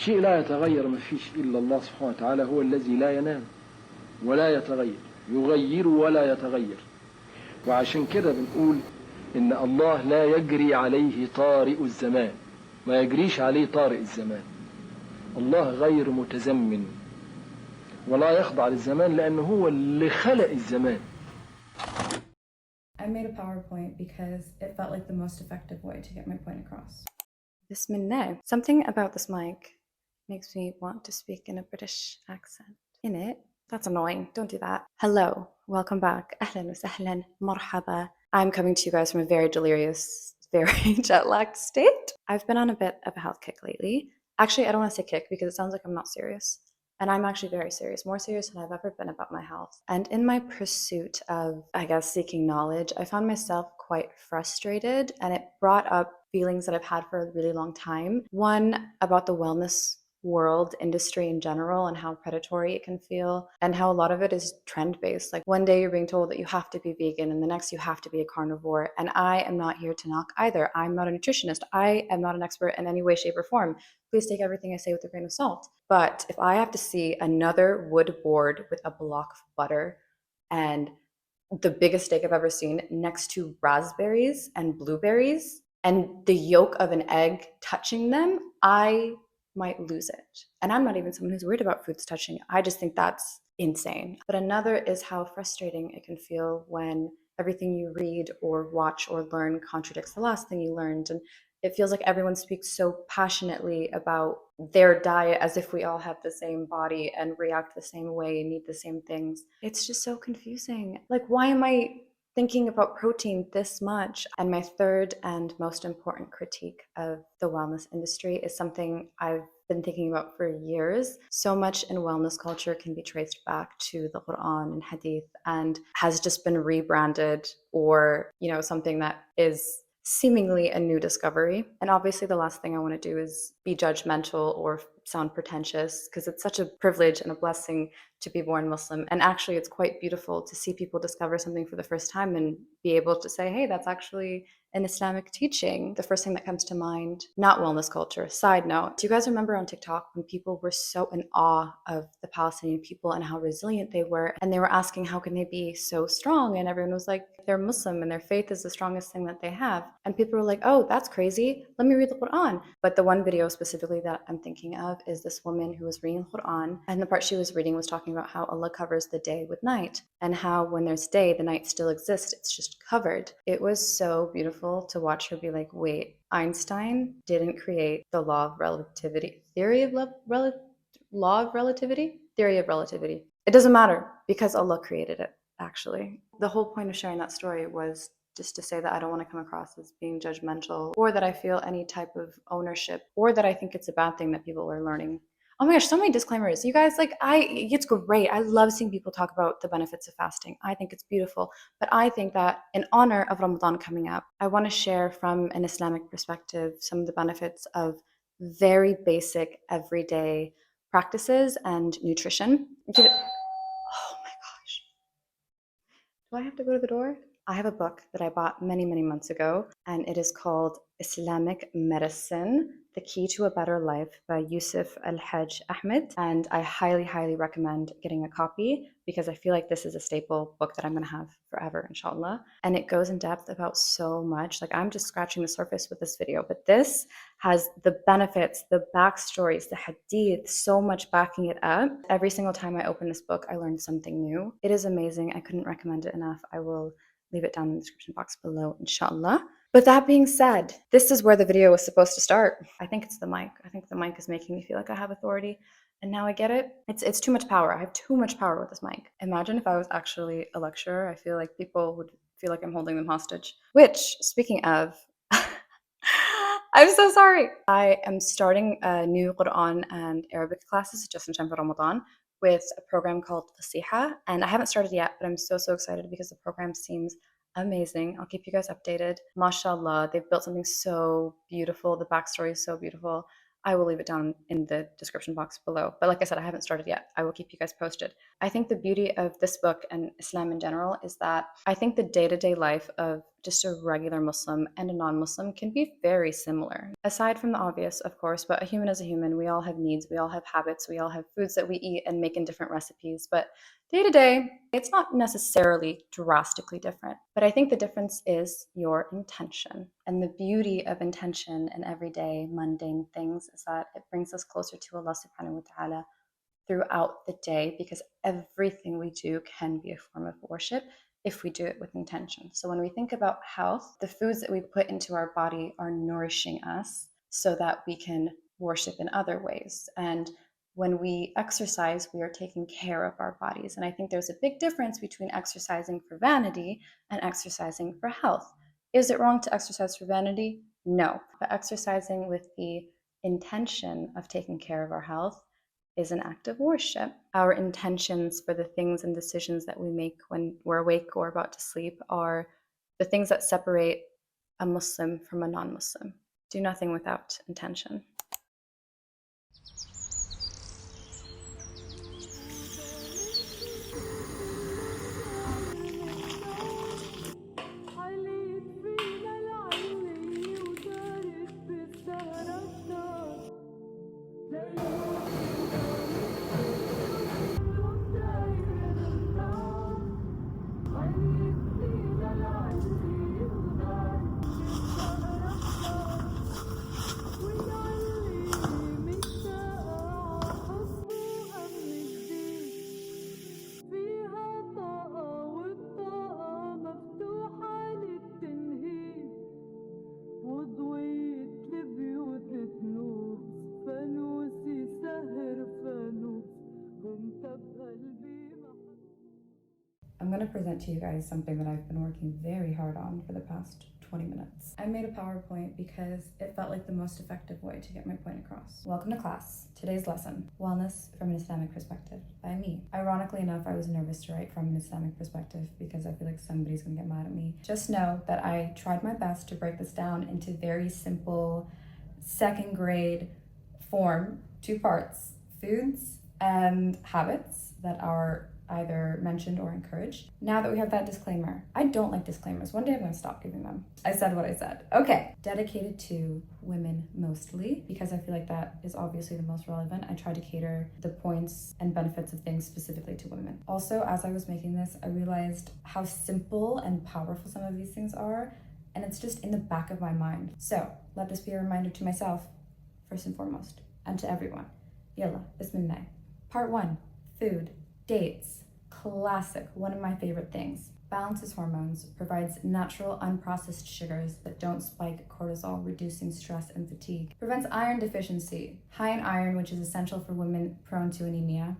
شيء لا يتغير، ما فيش إلا الله سبحانه وتعالى هو الذي لا ينام ولا يتغير، يغير ولا يتغير. وعشان كده بنقول إن الله لا يجري عليه طارئ الزمان، ما يجريش عليه طارئ الزمان. الله غير متزمن ولا يخضع للزمان لأنه هو اللي خلق الزمان. I made a PowerPoint because it felt like the most effective way to get my point across. Bismillah. Something about this mic makes me want to speak in a British accent. In it? That's annoying. Don't do that. Hello. Welcome back. Ahlan wa sahlan. Marhaba. I'm coming to you guys from a very delirious, very jet-lagged state. I've been on a bit of a health kick lately. Actually, I don't want to say kick because it sounds like I'm not serious. And I'm actually very serious, more serious than I've ever been about my health. And in my pursuit of, I guess, seeking knowledge, I found myself quite frustrated, and it brought up feelings that I've had for a really long time. One, about the wellness world industry in general and how predatory it can feel, and how a lot of it is trend-based. Like one day you're being told that you have to be vegan, and the next you have to be a carnivore. And I am not here to knock either. I'm not a nutritionist. I am not an expert in any way, shape, or form. Please take everything I say with a grain of salt. But if I have to see another wood board with a block of butter and the biggest steak I've ever seen next to raspberries and blueberries and the yolk of an egg touching them, I might lose it. And I'm not even someone who's worried about foods touching. I just think that's insane. But another is how frustrating it can feel when everything you read or watch or learn contradicts the last thing you learned. And it feels like everyone speaks so passionately about their diet as if we all have the same body and react the same way and need the same things. It's just so confusing. Like, why am I thinking about protein this much? And my third and most important critique of the wellness industry is something I've been thinking about for years. So much in wellness culture can be traced back to the Quran and Hadith and has just been rebranded or, something that is seemingly a new discovery. And obviously the last thing I want to do is be judgmental or sound pretentious, because it's such a privilege and a blessing to be born Muslim. And actually it's quite beautiful to see people discover something for the first time and be able to say, hey, that's actually an Islamic teaching. The first thing that comes to mind, not wellness culture. Side note, do you guys remember on TikTok when people were so in awe of the Palestinian people and how resilient they were? And they were asking, how can they be so strong? And everyone was like, they're Muslim and their faith is the strongest thing that they have. And people were like, oh, that's crazy. Let me read the Quran. But the one video specifically that I'm thinking of is this woman who was reading the Quran. And the part she was reading was talking about how Allah covers the day with night, and how when there's day, the night still exists. It's just covered. It was so beautiful to watch her be like, wait, Einstein didn't create the law of relativity, theory of relativity. It doesn't matter because Allah created it, actually. The whole point of sharing that story was just to say that I don't want to come across as being judgmental, or that I feel any type of ownership, or that I think it's a bad thing that people are learning. Oh my gosh, so many disclaimers. You guys, it's great. I love seeing people talk about the benefits of fasting. I think it's beautiful. But I think that in honor of Ramadan coming up, I want to share from an Islamic perspective some of the benefits of very basic, everyday practices and nutrition. Oh my gosh. Do I have to go to the door? I have a book that I bought many, many months ago, and it is called Islamic Medicine, The Key to a Better Life by Yusuf Al-Hajj Ahmed. And I highly, highly recommend getting a copy because I feel like this is a staple book that I'm going to have forever, inshallah. And it goes in depth about so much. Like, I'm just scratching the surface with this video, but this has the benefits, the backstories, the hadith, so much backing it up. Every single time I open this book, I learn something new. It is amazing. I couldn't recommend it enough. I will leave it down in the description box below, inshallah. But that being said, this is where the video was supposed to start. I think it's the mic. I think the mic is making me feel like I have authority. And now I get it. It's too much power. I have too much power with this mic. Imagine if I was actually a lecturer. I feel like people would feel like I'm holding them hostage. Which, speaking of, I'm so sorry. I am starting a new Quran and Arabic classes just in time for Ramadan with a program called Faseeha. And I haven't started yet, but I'm so, so excited because the program seems amazing. I'll keep you guys updated. MashaAllah, they've built something so beautiful. The backstory is so beautiful. I will leave it down in the description box below. But like I said, I haven't started yet. I will keep you guys posted. I think the beauty of this book and Islam in general is that I think the day-to-day life of just a regular Muslim and a non-Muslim can be very similar. Aside from the obvious, of course, but a human is a human. We all have needs, we all have habits, we all have foods that we eat and make in different recipes. But day to day, it's not necessarily drastically different. But I think the difference is your intention. And the beauty of intention in everyday mundane things is that it brings us closer to Allah subhanahu wa ta'ala throughout the day, because everything we do can be a form of worship if we do it with intention. So when we think about health, the foods that we put into our body are nourishing us so that we can worship in other ways. And when we exercise, we are taking care of our bodies. And I think there's a big difference between exercising for vanity and exercising for health. Is it wrong to exercise for vanity? No. But exercising with the intention of taking care of our health is an act of worship. Our intentions for the things and decisions that we make when we're awake or about to sleep are the things that separate a Muslim from a non-Muslim. Do nothing without intention. I'm going to present to you guys something that I've been working very hard on for the past 20 minutes. I made a PowerPoint because it felt like the most effective way to get my point across. Welcome to class. Today's lesson, Wellness from an Islamic Perspective by me. Ironically enough, I was nervous to write from an Islamic perspective because I feel like somebody's going to get mad at me. Just know that I tried my best to break this down into very simple second grade form, 2 parts, foods and habits that are either mentioned or encouraged. Now that we have that disclaimer, I don't like disclaimers. One day I'm going to stop giving them. I said what I said. Okay, dedicated to women mostly, because I feel like that is obviously the most relevant. I try to cater the points and benefits of things specifically to women. Also, as I was making this, I realized how simple and powerful some of these things are, and it's just in the back of my mind. So let this be a reminder to myself, first and foremost, and to everyone. Yalla, bismillah. Part 1, food. Dates, classic, one of my favorite things. Balances hormones, provides natural unprocessed sugars that don't spike cortisol, reducing stress and fatigue. Prevents iron deficiency, high in iron, which is essential for women prone to anemia,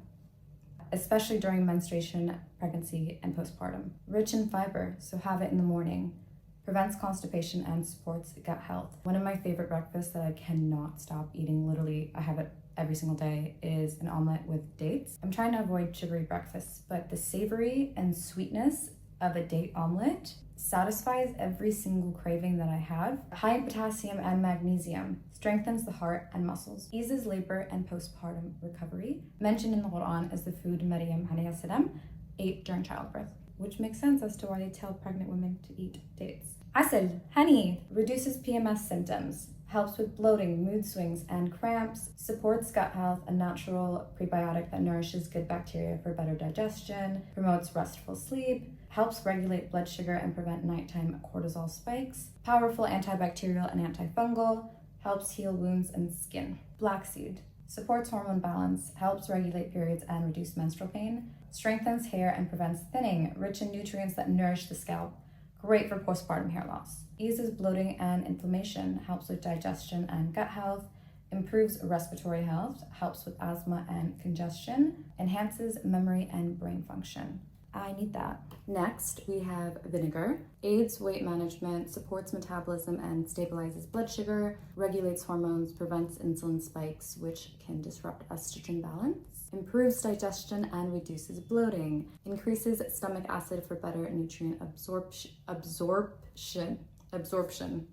especially during menstruation, pregnancy, and postpartum. Rich in fiber, so have it in the morning. Prevents constipation and supports gut health. One of my favorite breakfasts that I cannot stop eating, literally, I have it every single day, is an omelet with dates. I'm trying to avoid sugary breakfasts, but the savory and sweetness of a date omelet satisfies every single craving that I have. High in potassium and magnesium, strengthens the heart and muscles, eases labor and postpartum recovery. Mentioned in the Quran as the food Maryam alayhi salam ate during childbirth, which makes sense as to why they tell pregnant women to eat dates. Asal, honey, reduces PMS symptoms, helps with bloating, mood swings, and cramps, supports gut health, a natural prebiotic that nourishes good bacteria for better digestion, promotes restful sleep, helps regulate blood sugar and prevent nighttime cortisol spikes, powerful antibacterial and antifungal, helps heal wounds and skin. Flaxseed, supports hormone balance, helps regulate periods and reduce menstrual pain, strengthens hair and prevents thinning, rich in nutrients that nourish the scalp, great for postpartum hair loss. Eases bloating and inflammation, helps with digestion and gut health, improves respiratory health, helps with asthma and congestion, enhances memory and brain function. I need that. Next, we have vinegar. Aids weight management, supports metabolism and stabilizes blood sugar, regulates hormones, prevents insulin spikes, which can disrupt estrogen balance, improves digestion and reduces bloating, increases stomach acid for better nutrient absorption,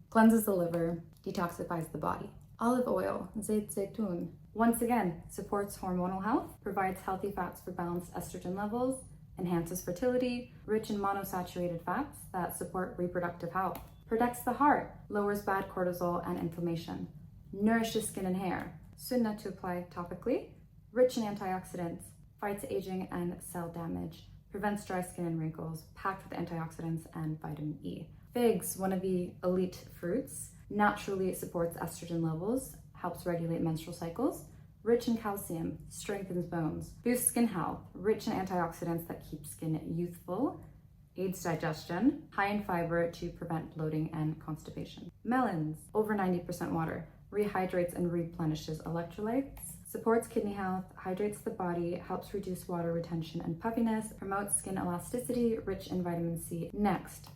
cleanses the liver, detoxifies the body. Olive oil, zayt zaytun, once again, supports hormonal health, provides healthy fats for balanced estrogen levels, enhances fertility, rich in monosaturated fats that support reproductive health, protects the heart, lowers bad cortisol and inflammation, nourishes skin and hair, sunnah to apply topically, rich in antioxidants, fights aging and cell damage, prevents dry skin and wrinkles, packed with antioxidants and vitamin E. Figs, one of the elite fruits, naturally supports estrogen levels, helps regulate menstrual cycles, rich in calcium, strengthens bones, boosts skin health, rich in antioxidants that keep skin youthful, aids digestion, high in fiber to prevent bloating and constipation. Melons, over 90% water, rehydrates and replenishes electrolytes, supports kidney health, hydrates the body, helps reduce water retention and puffiness, promotes skin elasticity, rich in vitamin C. Next,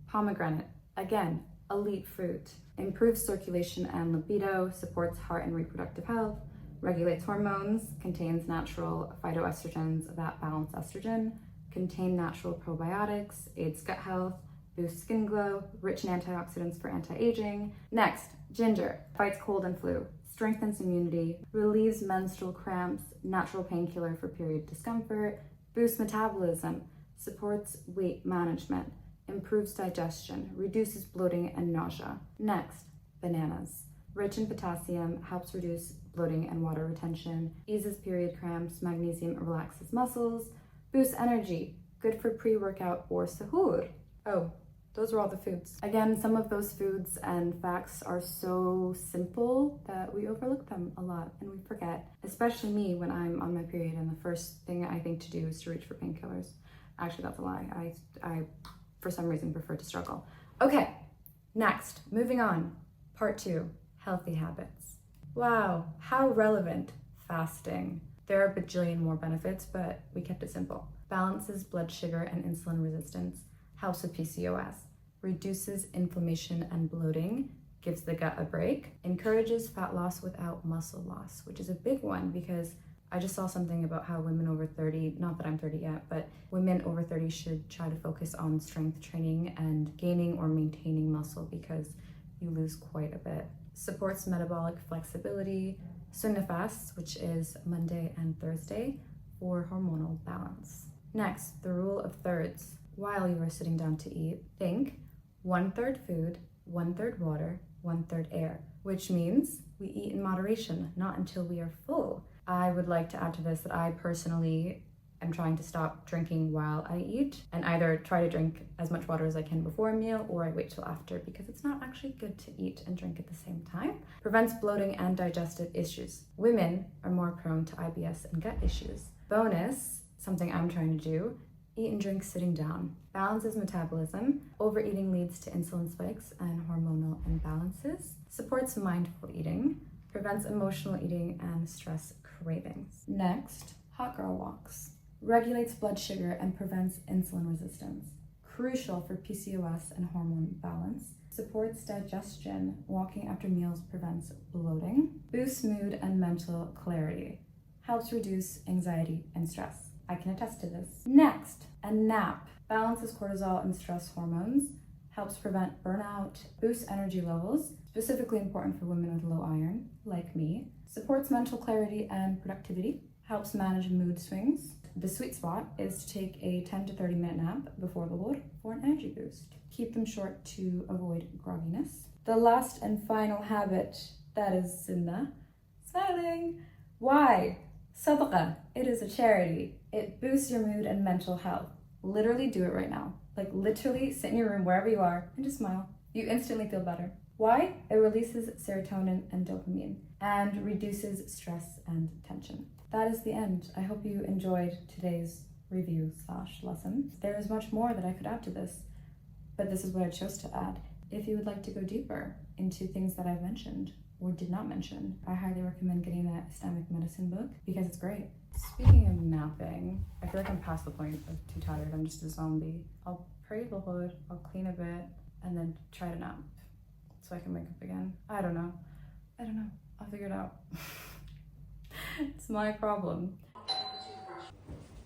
pomegranate, again, elite fruit, improves circulation and libido, supports heart and reproductive health, regulates hormones, contains natural phytoestrogens that balance estrogen, contain natural probiotics, aids gut health, boosts skin glow, rich in antioxidants for anti-aging. Next, ginger, fights cold and flu, strengthens immunity, relieves menstrual cramps, natural painkiller for period discomfort, boosts metabolism, supports weight management, improves digestion, reduces bloating and nausea. Next, bananas, rich in potassium, helps reduce bloating and water retention, eases period cramps, magnesium relaxes muscles, boosts energy, good for pre-workout or sahur. Oh, those are all the foods. Again, some of those foods and facts are so simple that we overlook them a lot and we forget, especially me when I'm on my period and the first thing I think to do is to reach for painkillers. Actually, that's a lie. I for some reason prefer to struggle. Okay, next, moving on. Part 2, healthy habits. Wow, how relevant fasting. There are a bajillion more benefits, but we kept it simple. Balances blood sugar and insulin resistance, helps with PCOS, reduces inflammation and bloating, gives the gut a break, encourages fat loss without muscle loss, which is a big one because I just saw something about how women over 30, not that I'm 30 yet, but women over 30 should try to focus on strength training and gaining or maintaining muscle because you lose quite a bit. Supports metabolic flexibility, sunnah fasts, which is Monday and Thursday, for hormonal balance. Next, the rule of thirds. While you are sitting down to eat, think 1/3 food, 1/3 water, 1/3 air, which means we eat in moderation, not until we are full. I would like to add to this that I personally am trying to stop drinking while I eat and either try to drink as much water as I can before a meal or I wait till after because it's not actually good to eat and drink at the same time. Prevents bloating and digestive issues. Women are more prone to IBS and gut issues. Bonus, something I'm trying to do, eat and drink sitting down. Balances metabolism. Overeating leads to insulin spikes and hormonal imbalances. Supports mindful eating. Prevents emotional eating and stress cravings. Next, hot girl walks. Regulates blood sugar and prevents insulin resistance. Crucial for PCOS and hormone balance. Supports digestion. Walking after meals prevents bloating. Boosts mood and mental clarity. Helps reduce anxiety and stress. I can attest to this. Next, a nap. Balances cortisol and stress hormones. Helps prevent burnout. Boosts energy levels. Specifically important for women with low iron, like me. Supports mental clarity and productivity. Helps manage mood swings. The sweet spot is to take a 10 to 30 minute nap before the Lord for an energy boost. Keep them short to avoid grogginess. The last and final habit, that is sunnah, smiling. Why? Sadaqah, it is a charity. It boosts your mood and mental health. Literally do it right now. Like literally sit in your room wherever you are and just smile. You instantly feel better. Why? It releases serotonin and dopamine and reduces stress and tension. That is the end. I hope you enjoyed today's review/lesson. There is much more that I could add to this, but this is what I chose to add. If you would like to go deeper into things that I've mentioned or did not mention, I highly recommend getting that Islamic Medicine book because it's great. Speaking of napping, I feel like I'm past the point of too tired. I'm just a zombie. I'll pray the Lord, I'll clean a bit, and then try to nap so I can wake up again. I don't know. I'll figure it out. It's my problem.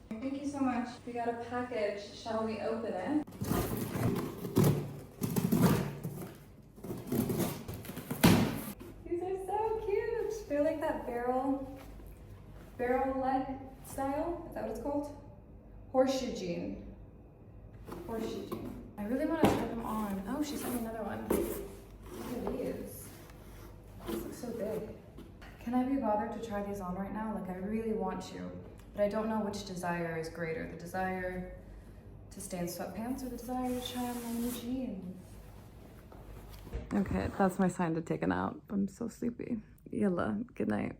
Thank you so much. We got a package. Shall we open it? These are so cute. They're like that barrel leg style. Is that what it's called? Horseshoe jean. Horseshoe jean. I really want to try them on. Oh, she sent me another one. Look at these. These look so big. Can I be bothered to try these on right now? Like, I really want to, but I don't know which desire is greater. The desire to stay in sweatpants or the desire to try on my new jeans. Okay, that's my sign to take a nap. I'm so sleepy. Yalla, good night.